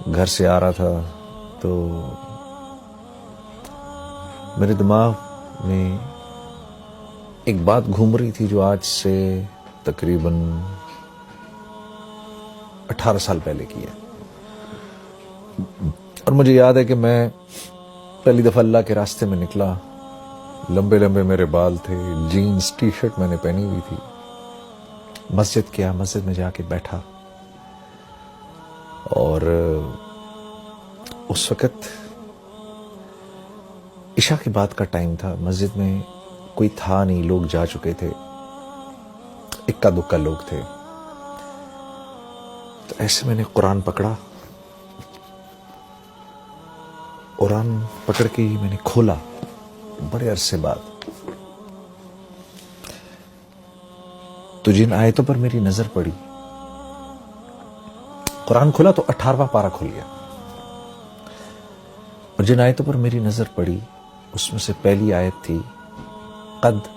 گھر سے آ رہا تھا تو میرے دماغ میں ایک بات گھوم رہی تھی جو آج سے تقریباً 18 سال پہلے کی ہے. اور مجھے یاد ہے کہ میں پہلی دفعہ اللہ کے راستے میں نکلا. لمبے لمبے میرے بال تھے, جینز ٹی شرٹ میں نے پہنی ہوئی تھی. مسجد میں جا کے بیٹھا, اور اس وقت عشاء کے بعد کا ٹائم تھا. مسجد میں کوئی تھا نہیں, لوگ جا چکے تھے, اکا دکا لوگ تھے. تو ایسے میں نے قرآن پکڑا, قرآن پکڑ کے ہی میں نے کھولا بڑے عرصے بعد. تو جن آیتوں پر میری نظر پڑی, قرآن کھولا تو 18واں پارہ کھل گیا, اور جن آیتوں پر میری نظر پڑی اس میں سے پہلی آیت تھی قد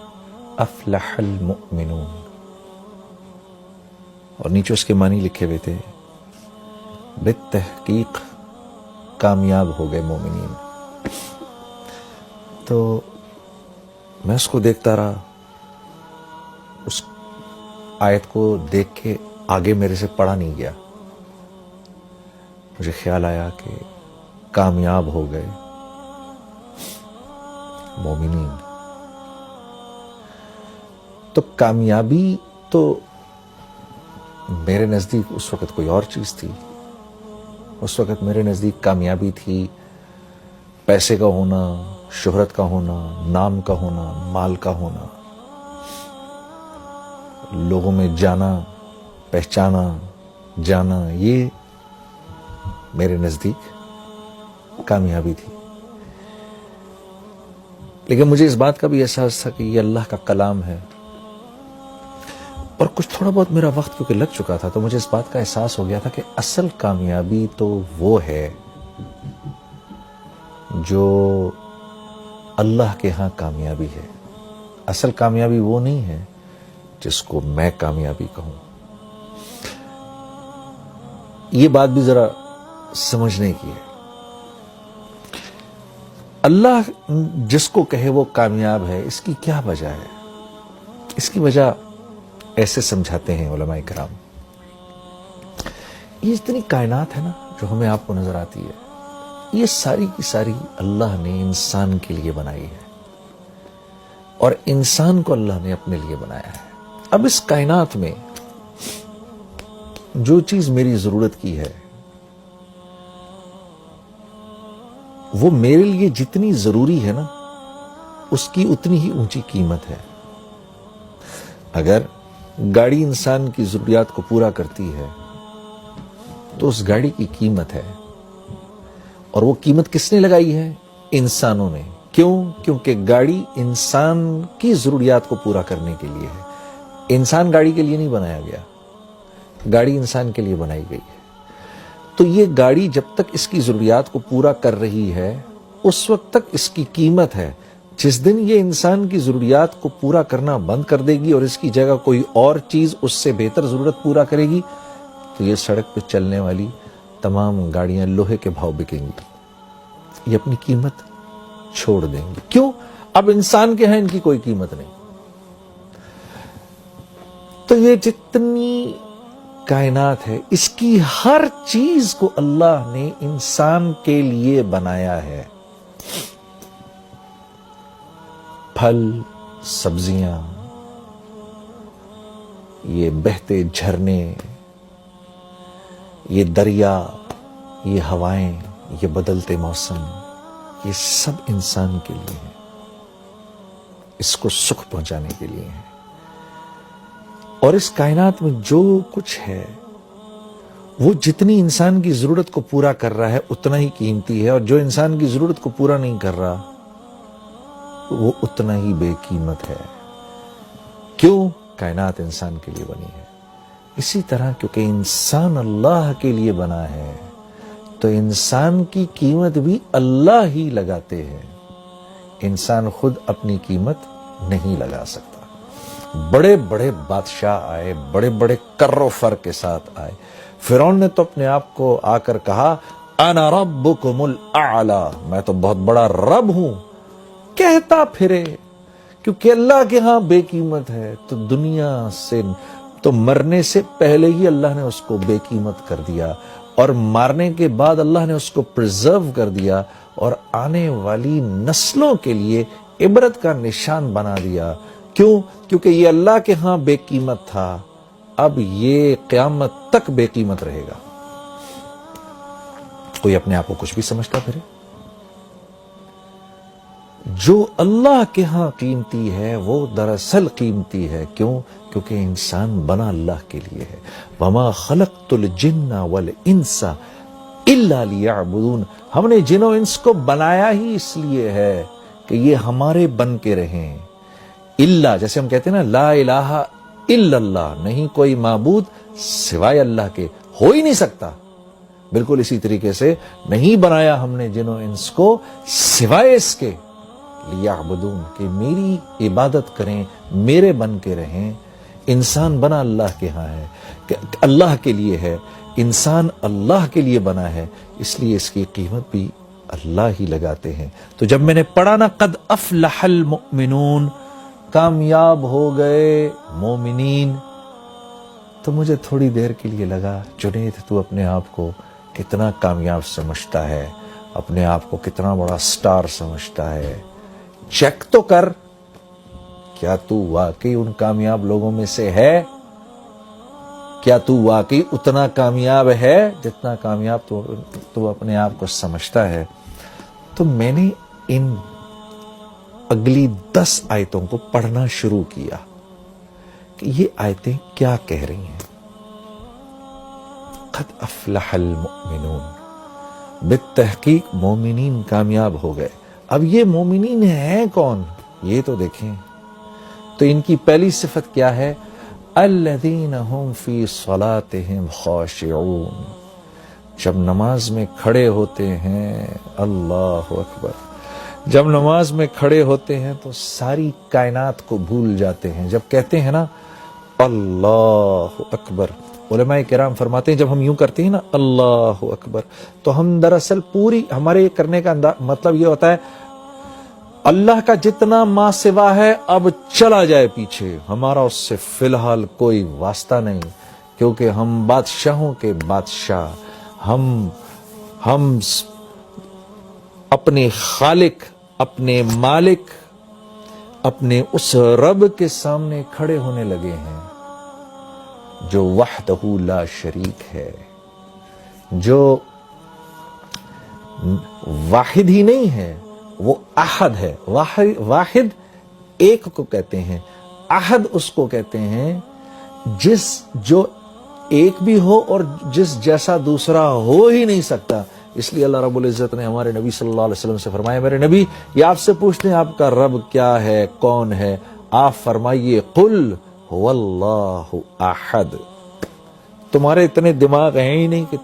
افلح المؤمنون, اور نیچے اس کے معنی لکھے ہوئے تھے بالتحقیق کامیاب ہو گئے مومنین. تو میں اس کو دیکھتا رہا, اس آیت کو دیکھ کے آگے میرے سے پڑھا نہیں گیا. مجھے خیال آیا کہ کامیاب ہو گئے مومنین. تو کامیابی تو میرے نزدیک اس وقت کوئی اور چیز تھی. اس وقت میرے نزدیک کامیابی تھی پیسے کا ہونا, شہرت کا ہونا, نام کا ہونا, مال کا ہونا, لوگوں میں جانا, پہچانا جانا. یہ میرے نزدیک کامیابی تھی. لیکن مجھے اس بات کا بھی احساس تھا کہ یہ اللہ کا کلام ہے, اور کچھ تھوڑا بہت میرا وقت کیونکہ لگ چکا تھا, تو مجھے اس بات کا احساس ہو گیا تھا کہ اصل کامیابی تو وہ ہے جو اللہ کے ہاں کامیابی ہے. اصل کامیابی وہ نہیں ہے جس کو میں کامیابی کہوں. یہ بات بھی ذرا سمجھنے کی ہے. اللہ جس کو کہے وہ کامیاب ہے, اس کی کیا وجہ ہے؟ اس کی وجہ ایسے سمجھاتے ہیں علماء کرام. یہ جتنی کائنات ہے نا جو ہمیں آپ کو نظر آتی ہے, یہ ساری کی ساری اللہ نے انسان کے لیے بنائی ہے, اور انسان کو اللہ نے اپنے لیے بنایا ہے. اب اس کائنات میں جو چیز میری ضرورت کی ہے وہ میرے لیے جتنی ضروری ہے نا اس کی اتنی ہی اونچی قیمت ہے. اگر گاڑی انسان کی ضروریات کو پورا کرتی ہے تو اس گاڑی کی قیمت ہے, اور وہ قیمت کس نے لگائی ہے؟ انسانوں نے. کیوں؟ کیونکہ گاڑی انسان کی ضروریات کو پورا کرنے کے لیے ہے. انسان گاڑی کے لیے نہیں بنایا گیا, گاڑی انسان کے لیے بنائی گئی ہے. تو یہ گاڑی جب تک اس کی ضروریات کو پورا کر رہی ہے اس وقت تک اس کی قیمت ہے. جس دن یہ انسان کی ضروریات کو پورا کرنا بند کر دے گی اور اس کی جگہ کوئی اور چیز اس سے بہتر ضرورت پورا کرے گی تو یہ سڑک پہ چلنے والی تمام گاڑیاں لوہے کے بھاؤ بکیں گی, یہ اپنی قیمت چھوڑ دیں گی. کیوں؟ اب انسان کے ہیں ان کی کوئی قیمت نہیں. تو یہ جتنی کائنات ہے اس کی ہر چیز کو اللہ نے انسان کے لیے بنایا ہے. پھل, سبزیاں, یہ بہتے جھرنے, یہ دریا, یہ ہوائیں, یہ بدلتے موسم, یہ سب انسان کے لیے ہیں, اس کو سکھ پہنچانے کے لیے ہیں. اور اس کائنات میں جو کچھ ہے وہ جتنی انسان کی ضرورت کو پورا کر رہا ہے اتنا ہی قیمتی ہے, اور جو انسان کی ضرورت کو پورا نہیں کر رہا وہ اتنا ہی بے قیمت ہے. کیوں؟ کائنات انسان کے لیے بنی ہے. اسی طرح کیونکہ انسان اللہ کے لیے بنا ہے تو انسان کی قیمت بھی اللہ ہی لگاتے ہیں. انسان خود اپنی قیمت نہیں لگا سکتا. بڑے بڑے بادشاہ آئے, بڑے بڑے کر و فر کے ساتھ آئے. فرعون نے تو اپنے آپ کو آ کر کہا انا ربکم الاعلی، میں تو بہت بڑا رب ہوں، کہتا پھرے، کیونکہ اللہ کے ہاں بے قیمت ہے، تو دنیا سے تو مرنے سے پہلے ہی اللہ نے اس کو بے قیمت کر دیا، اور مارنے کے بعد اللہ نے اس کو پرزرو کر دیا، اور آنے والی نسلوں کے لیے عبرت کا نشان بنا دیا۔ کیوں؟ کیونکہ یہ اللہ کے ہاں بے قیمت تھا، اب یہ قیامت تک بے قیمت رہے گا۔ کوئی اپنے آپ کو کچھ بھی سمجھتا پھرے؟ جو اللہ کے ہاں قیمتی ہے وہ دراصل قیمتی ہے۔ کیوں؟ کیونکہ انسان بنا اللہ کے لیے ہے۔ وَمَا خَلَقْتُ الْجِنَّ وَالْإِنسَ إِلَّا لِيَعْبُدُونَ، ہم نے جن و انس کو بنایا ہی اس لیے ہے کہ یہ ہمارے بن کے رہیں۔ اللہ، جیسے ہم کہتے ہیں نا لا الہ الا اللہ، نہیں کوئی معبود سوائے اللہ کے، ہو ہی نہیں سکتا۔ بالکل اسی طریقے سے نہیں بنایا ہم نے جن و انس کو سوائے اس کے لیعبدون، کہ میری عبادت کریں، میرے بن کے رہیں۔ انسان بنا اللہ کے ہاں ہے، کہ اللہ کے لیے ہے، انسان اللہ کے لیے بنا ہے، اس لیے اس کی قیمت بھی اللہ ہی لگاتے ہیں۔ تو جب میں نے پڑھا نا قد افلح المؤمنون، کامیاب ہو گئے مومنین، تو مجھے تھوڑی دیر کے لیے لگا جنید تو اپنے آپ کو کتنا کامیاب سمجھتا ہے، اپنے آپ کو کتنا بڑا سٹار سمجھتا ہے، چیک تو کر، کیا تو واقعی ان کامیاب لوگوں میں سے ہے؟ کیا تو واقعی اتنا کامیاب ہے جتنا کامیاب تو اپنے آپ کو سمجھتا ہے؟ تو میں نے ان اگلی 10 آیتوں کو پڑھنا شروع کیا کہ یہ آیتیں کیا کہہ رہی ہیں۔ قد افلح المؤمنون، بالتحقیق مومنین کامیاب ہو گئے۔ اب یہ مومنین ہیں کون؟ یہ تو دیکھیں۔ تو ان کی پہلی صفت کیا ہے؟ الذین هم فی صلاتهم خاشعون، جب نماز میں کھڑے ہوتے ہیں، اللہ اکبر، جب نماز میں کھڑے ہوتے ہیں تو ساری کائنات کو بھول جاتے ہیں۔ جب کہتے ہیں نا اللہ اکبر، علماء کرام فرماتے ہیں جب ہم یوں کرتے ہیں نا اللہ اکبر، تو ہم دراصل پوری ہمارے کرنے کا مطلب یہ ہوتا ہے اللہ کا جتنا ما سوا ہے اب چلا جائے پیچھے، ہمارا اس سے فی الحال کوئی واسطہ نہیں، کیونکہ ہم بادشاہوں کے بادشاہ، ہم اپنے خالق، اپنے مالک، اپنے اس رب کے سامنے کھڑے ہونے لگے ہیں جو وحدہ لا شریک ہے، جو واحد ہی نہیں ہے، وہ احد ہے۔ واحد ایک کو کہتے ہیں، احد اس کو کہتے ہیں جو ایک بھی ہو اور جس جیسا دوسرا ہو ہی نہیں سکتا۔ اس لیے اللہ رب العزت نے ہمارے نبی صلی اللہ علیہ وسلم سے فرمایا، میرے نبی یہ آپ سے پوچھتے ہیں آپ کا رب کیا ہے، کون ہے؟ آپ فرمائیے قل هو اللہ احد۔ تمہارے اتنے دماغ ہیں ہی نہیں کہ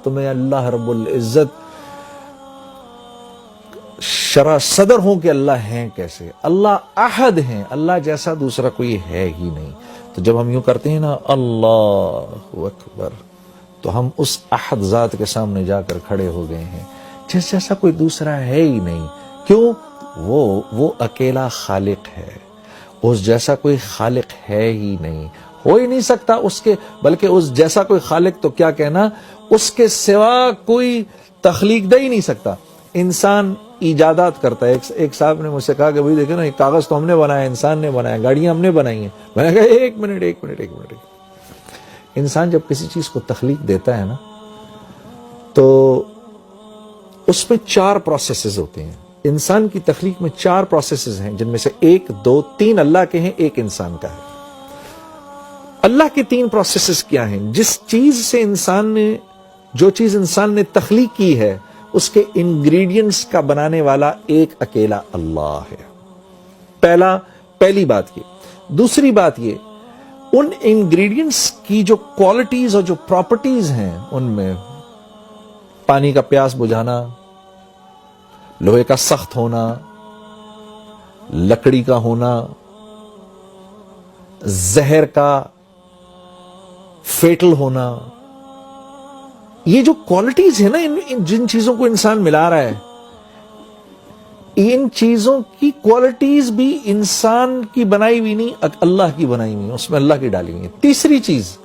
تمہیں اللہ رب العزت شرح صدر ہوں کہ اللہ ہیں کیسے؟ اللہ احد ہیں، اللہ جیسا دوسرا کوئی ہے ہی نہیں۔ تو جب ہم یوں کرتے ہیں نا اللہ اکبر، تو ہم اس احد ذات کے سامنے جا کر کھڑے ہو گئے ہیں جس جیسا کوئی دوسرا ہے ہی نہیں۔ کیوں؟ وہ اکیلا خالق ہے، اس جیسا کوئی خالق ہے ہی نہیں، ہو ہی نہیں سکتا اس کے، بلکہ اس جیسا کوئی خالق تو کیا کہنا، اس کے سوا کوئی تخلیق دے ہی نہیں سکتا۔ انسان ایجادات کرتا ہے۔ ایک صاحب نے مجھ سے کہا کہ بھائی دیکھیں نا، یہ کاغذ تو ہم نے بنایا، انسان نے بنایا، گاڑیاں ہم نے بنائی ہیں۔ میں نے کہا ایک منٹ، انسان جب کسی چیز کو تخلیق دیتا ہے نا تو اس میں 4 پروسیسز ہوتے ہیں۔ انسان کی تخلیق میں 4 پروسیسز ہیں، جن میں سے 1 2 3 اللہ کے ہیں، 1 انسان کا ہے۔ اللہ کے 3 پروسیسز کیا ہیں؟ جو چیز انسان نے تخلیق کی ہے اس کے انگریڈینٹس کا بنانے والا ایک اکیلا اللہ ہے۔ پہلی بات یہ۔ دوسری بات یہ، ان انگریڈینٹس کی جو کوالٹیز اور جو پراپرٹیز ہیں، ان میں پانی کا پیاس بجھانا، لوہے کا سخت ہونا، لکڑی کا ہونا، زہر کا فیٹل ہونا، یہ جو کوالٹیز ہے نا جن چیزوں کو انسان ملا رہا ہے, ان چیزوں کی کوالٹیز بھی انسان کی بنائی ہوئی نہیں, اللہ کی بنائی ہوئی, اس میں اللہ کی ڈالی ہوئی ہے. تیسری چیز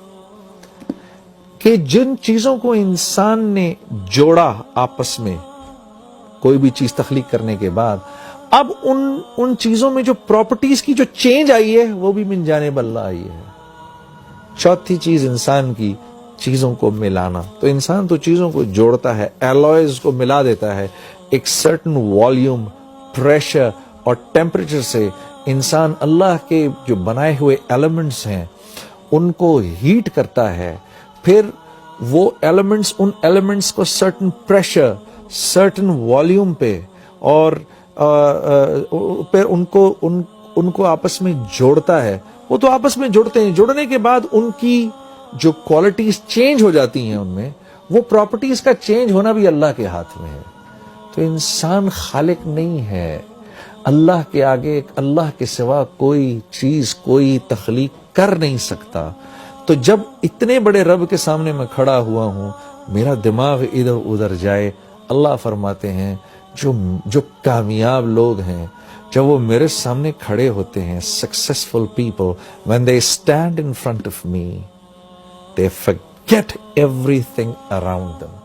کہ جن چیزوں کو انسان نے جوڑا آپس میں کوئی بھی چیز تخلیق کرنے کے بعد, اب ان چیزوں میں جو پراپرٹیز کی جو چینج آئی ہے وہ بھی من جانب اللہ آئی ہے. چوتھی چیز انسان کی چیزوں کو ملانا. تو انسان تو چیزوں کو جوڑتا ہے, ایلوائز کو ملا دیتا ہے, ایک سرٹن والیوم, پریشر اور ٹیمپریچر سے انسان اللہ کے جو بنائے ہوئے ایلیمنٹس ہیں ان کو ہیٹ کرتا ہے, پھر وہ ایلیمنٹس ان ایلیمنٹس کو سرٹن پریشر, سرٹن والیوم پہ اور پھر ان کو آپس میں جوڑتا ہے. وہ تو آپس میں جڑتے ہیں, جڑنے کے بعد ان کی جو کوالٹیز چینج ہو جاتی ہیں, ان میں وہ پراپرٹیز کا چینج ہونا بھی اللہ کے ہاتھ میں ہے. تو انسان خالق نہیں ہے, اللہ کے آگے اللہ کے سوا کوئی چیز کوئی تخلیق کر نہیں سکتا. تو جب اتنے بڑے رب کے سامنے میں کھڑا ہوا ہوں, میرا دماغ ادھر ادھر جائے, اللہ فرماتے ہیں جو کامیاب لوگ ہیں جب وہ میرے سامنے کھڑے ہوتے ہیں, successful people, when they stand in front of me, they forget everything around them.